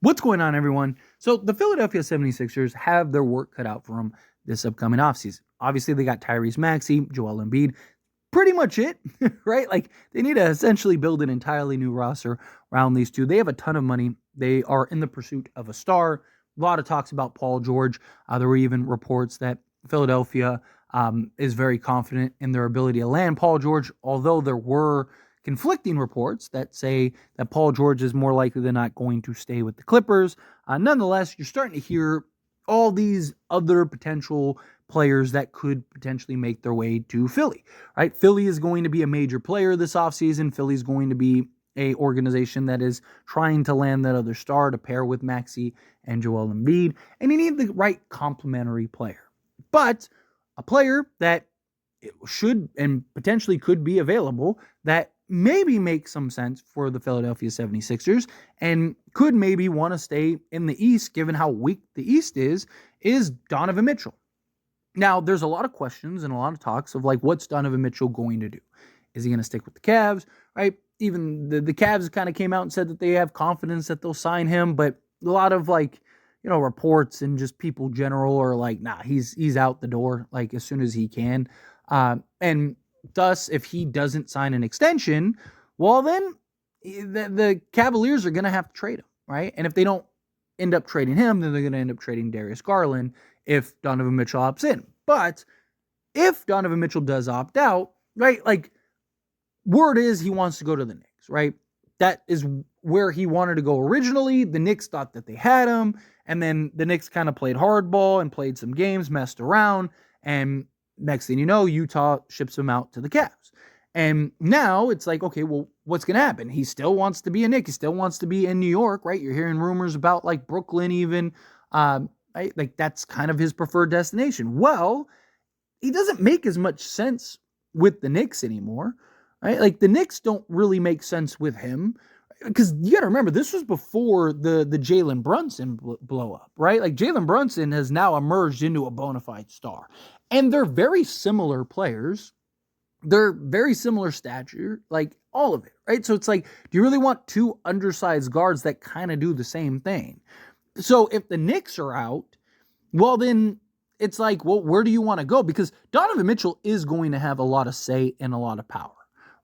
What's going on, everyone? So the Philadelphia 76ers have their work cut out for them this upcoming offseason. Obviously, they got Tyrese Maxey, Joel Embiid, pretty much it, right? Like, they need to essentially build an entirely new roster around these two. They have a ton of money. They are in the pursuit of a star. A lot of talks about Paul George. There were even reports that Philadelphia is very confident in their ability to land Paul George, although there were conflicting reports that say that Paul George is more likely than not going to stay with the Clippers. Nonetheless, you're starting to hear all these other potential players that could potentially make their way to Philly, right? Philly is going to be a major player this offseason. Philly is going to be a organization that is trying to land that other star to pair with Maxey and Joel Embiid, and you need the right complementary player. But a player that should and potentially could be available that maybe makes some sense for the Philadelphia 76ers and could maybe want to stay in the East given how weak the East is Donovan Mitchell. Now, there's a lot of questions and a lot of talks of like, what's Donovan Mitchell going to do? Is he going to stick with the Cavs, right? Even the Cavs kind of came out and said that they have confidence that they'll sign him, but a lot of like, reports and just people general are like, nah, he's out the door like as soon as he can. And thus, if he doesn't sign an extension, well, then the Cavaliers are going to have to trade him, right? And if they don't end up trading him, then they're going to end up trading Darius Garland if Donovan Mitchell opts in. But if Donovan Mitchell does opt out, right, like word is he wants to go to the Knicks, right? That is where he wanted to go originally. The Knicks thought that they had him, and then the Knicks kind of played hardball and played some games, messed around, and next thing you know, Utah ships him out to the Cavs. And now it's like, okay, well, what's going to happen? He still wants to be a Knick. He still wants to be in New York, right? You're hearing rumors about like Brooklyn even. Right? Like that's kind of his preferred destination. Well, he doesn't make as much sense with the Knicks anymore, right? Like the Knicks don't really make sense with him because you got to remember this was before the Jalen Brunson blow up, right? Like Jalen Brunson has now emerged into a bona fide star, and they're very similar players. They're very similar stature, like all of it, right? So it's like, do you really want two undersized guards that kind of do the same thing? So if the Knicks are out, well, then it's like, well, where do you want to go? Because Donovan Mitchell is going to have a lot of say and a lot of power,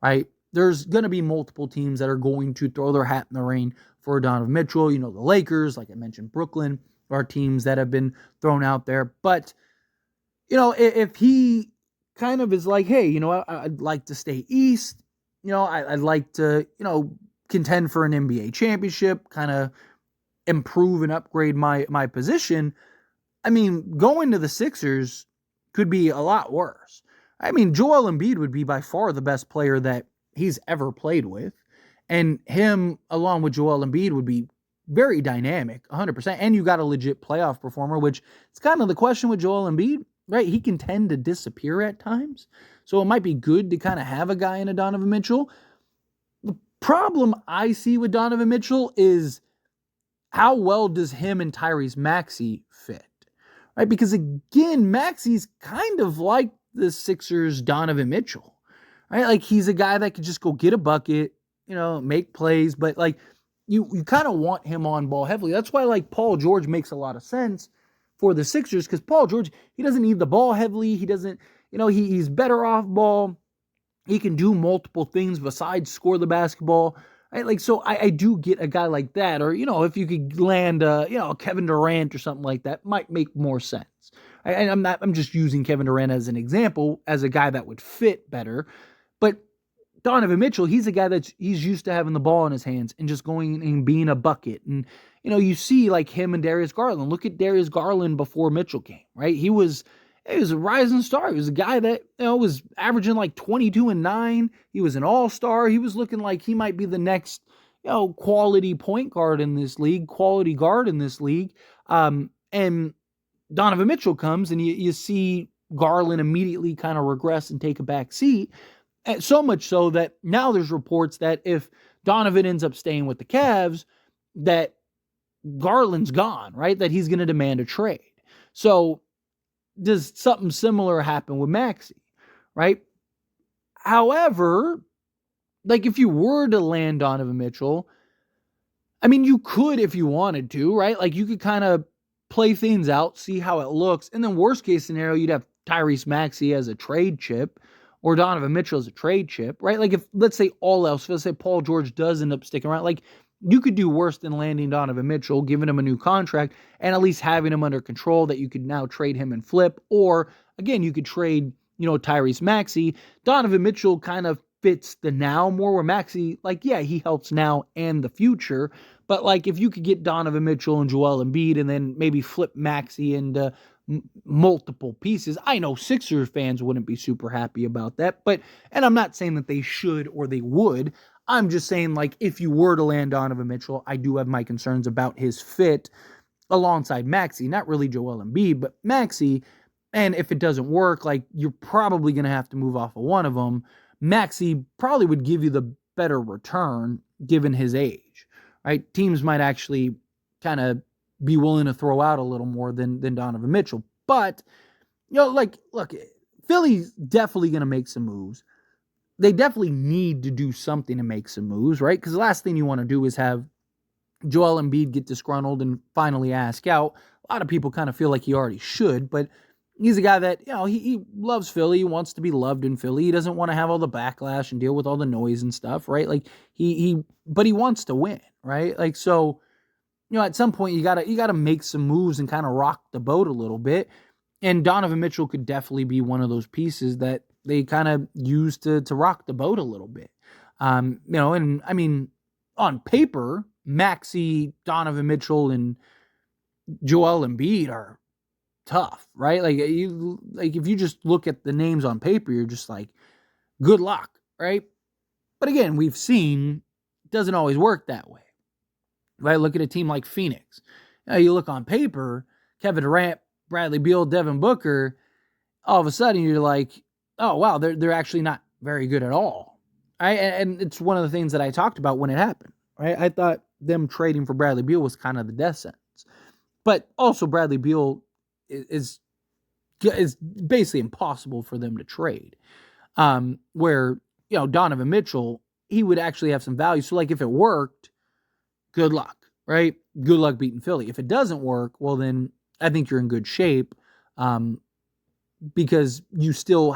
right? There's going to be multiple teams that are going to throw their hat in the ring for Donovan Mitchell. The Lakers, like I mentioned, Brooklyn are teams that have been thrown out there. But, if he kind of is like, hey, I'd like to stay East, I'd like to, contend for an NBA championship, kind of improve and upgrade my position. I mean, going to the Sixers could be a lot worse. I mean, Joel Embiid would be by far the best player that he's ever played with. And him, along with Joel Embiid, would be very dynamic, 100%. And you got a legit playoff performer, which is kind of the question with Joel Embiid, right? He can tend to disappear at times. So it might be good to kind of have a guy in a Donovan Mitchell. The problem I see with Donovan Mitchell is how well does him and Tyrese Maxey fit? Right? Because again, Maxey's kind of like the Sixers' Donovan Mitchell, right? Like he's a guy that could just go get a bucket, make plays, but like you kind of want him on ball heavily. That's why like Paul George makes a lot of sense for the Sixers because Paul George, he doesn't need the ball heavily. He doesn't, he's better off ball. He can do multiple things besides score the basketball. Right? Like, so I do get a guy like that, or, if you could land, Kevin Durant or something like that might make more sense. And I'm just using Kevin Durant as an example, as a guy that would fit better. But Donovan Mitchell, he's a guy he's used to having the ball in his hands and just going and being a bucket. And, you see like him and Darius Garland. Look at Darius Garland before Mitchell came, right? He was a rising star. He was a guy that, was averaging like 22 and 9. He was an all-star. He was looking like he might be the next, quality point guard in this league, quality guard in this league. And Donovan Mitchell comes and you see Garland immediately kind of regress and take a back seat. And so much so that now there's reports that if Donovan ends up staying with the Cavs, that Garland's gone, right? That he's going to demand a trade. So does something similar happen with Maxey, right? However, like if you were to land Donovan Mitchell, I mean, you could if you wanted to, right? Like you could kind of play things out, see how it looks, and then worst case scenario, you'd have Tyrese Maxey as a trade chip or Donovan Mitchell as a trade chip, right? Like if let's say all else, let's say Paul George does end up sticking around, like you could do worse than landing Donovan Mitchell, giving him a new contract, and at least having him under control that you could now trade him and flip, or again, you could trade, Tyrese Maxey. Donovan Mitchell kind of fits the now more where Maxey, like, yeah, he helps now and the future. But like if you could get Donovan Mitchell and Joel Embiid and then maybe flip Maxey into multiple pieces, I know Sixers fans wouldn't be super happy about that. And I'm not saying that they should or they would. I'm just saying, like, if you were to land Donovan Mitchell, I do have my concerns about his fit alongside Maxey. Not really Joel Embiid, but Maxey. And if it doesn't work, like, you're probably going to have to move off of one of them. Maxey probably would give you the better return given his age, right? Teams might actually kind of be willing to throw out a little more than Donovan Mitchell. But, like, look, Philly's definitely going to make some moves. They definitely need to do something to make some moves, right? Because the last thing you want to do is have Joel Embiid get disgruntled and finally ask out. A lot of people kind of feel like he already should, but he's a guy that, he loves Philly. He wants to be loved in Philly. He doesn't want to have all the backlash and deal with all the noise and stuff, right? Like but he wants to win, right? Like, so, at some point you gotta make some moves and kind of rock the boat a little bit. And Donovan Mitchell could definitely be one of those pieces that they kind of use to rock the boat a little bit. And I mean, on paper, Maxey, Donovan Mitchell, and Joel Embiid are tough, right? Like if you just look at the names on paper, you're just like, good luck, right? But again, we've seen it doesn't always work that way, right? Look at a team like Phoenix. You look on paper, Kevin Durant, Bradley Beal, Devin Booker. All of a sudden, you're like, oh wow, they're actually not very good at all, right? And it's one of the things that I talked about when it happened, right? I thought them trading for Bradley Beal was kind of the death sentence, but also Bradley Beal is basically impossible for them to trade. Where Donovan Mitchell, he would actually have some value. So like if it worked, good luck, right? Good luck beating Philly. If it doesn't work, well then I think you're in good shape. Because you still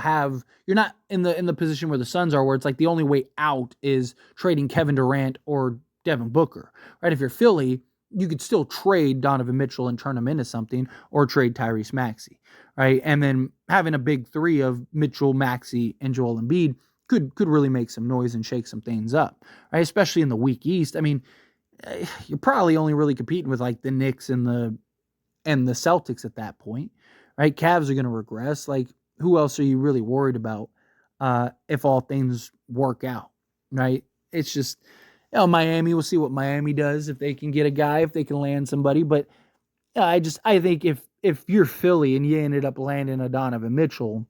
you're not in the position where the Suns are, where it's like the only way out is trading Kevin Durant or Devin Booker, right? If you're Philly, you could still trade Donovan Mitchell and turn him into something, or trade Tyrese Maxey, right? And then having a big three of Mitchell, Maxey, and Joel Embiid could really make some noise and shake some things up, right? Especially in the weak East. I mean, you're probably only really competing with like the Knicks and the Celtics at that point, right? Cavs are going to regress. Like, who else are you really worried about if all things work out, right? It's just, Miami, we'll see what Miami does, if they can get a guy, if they can land somebody. But I think if you're Philly and you ended up landing a Donovan Mitchell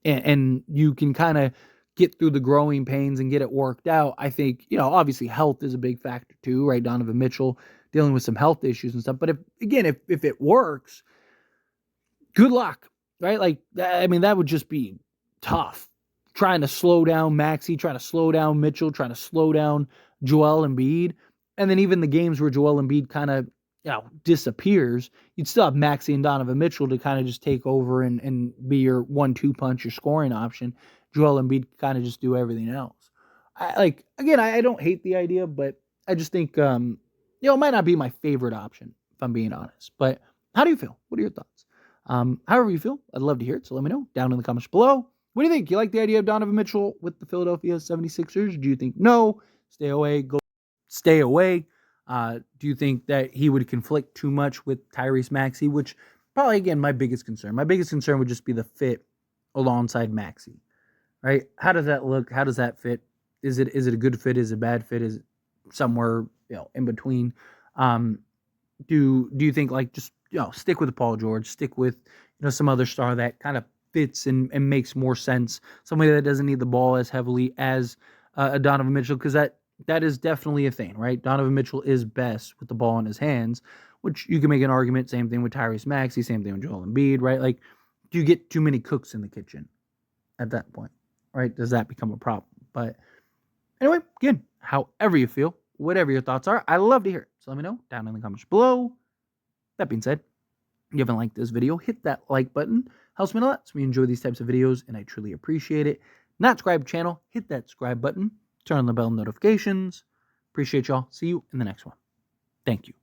and you can kind of get through the growing pains and get it worked out, I think, obviously health is a big factor too, right? Donovan Mitchell dealing with some health issues and stuff. But if it works, good luck, right? Like, I mean, that would just be tough. Trying to slow down Maxey, trying to slow down Mitchell, trying to slow down Joel Embiid. And then even the games where Joel Embiid kind of, disappears, you'd still have Maxey and Donovan Mitchell to kind of just take over and be your 1-2 punch, your scoring option. Joel Embiid kind of just do everything else. I don't hate the idea, but I just think, it might not be my favorite option, if I'm being honest. But how do you feel? What are your thoughts? However you feel, I'd love to hear it. So let me know down in the comments below. What do you think? You like the idea of Donovan Mitchell with the Philadelphia 76ers? Do you think no? Stay away. Go stay away. Do you think that he would conflict too much with Tyrese Maxey? Which probably, again, my biggest concern. My biggest concern would just be the fit alongside Maxey. Right? How does that look? How does that fit? Is it a good fit? Is it a bad fit? Is it somewhere in between? Do you think like just stick with Paul George, stick with some other star that kind of fits and makes more sense, somebody that doesn't need the ball as heavily as a Donovan Mitchell, because that is definitely a thing, right? Donovan Mitchell is best with the ball in his hands, which you can make an argument. Same thing with Tyrese Maxey, same thing with Joel Embiid, right? Like, do you get too many cooks in the kitchen at that point, right? Does that become a problem? But anyway, again, however you feel, whatever your thoughts are. I love to hear it. So let me know down in the comments below. That being said, if you haven't liked this video, hit that like button. Helps me a lot. So we enjoy these types of videos and I truly appreciate it. Not subscribe channel, hit that subscribe button. Turn on the bell notifications. Appreciate y'all. See you in the next one. Thank you.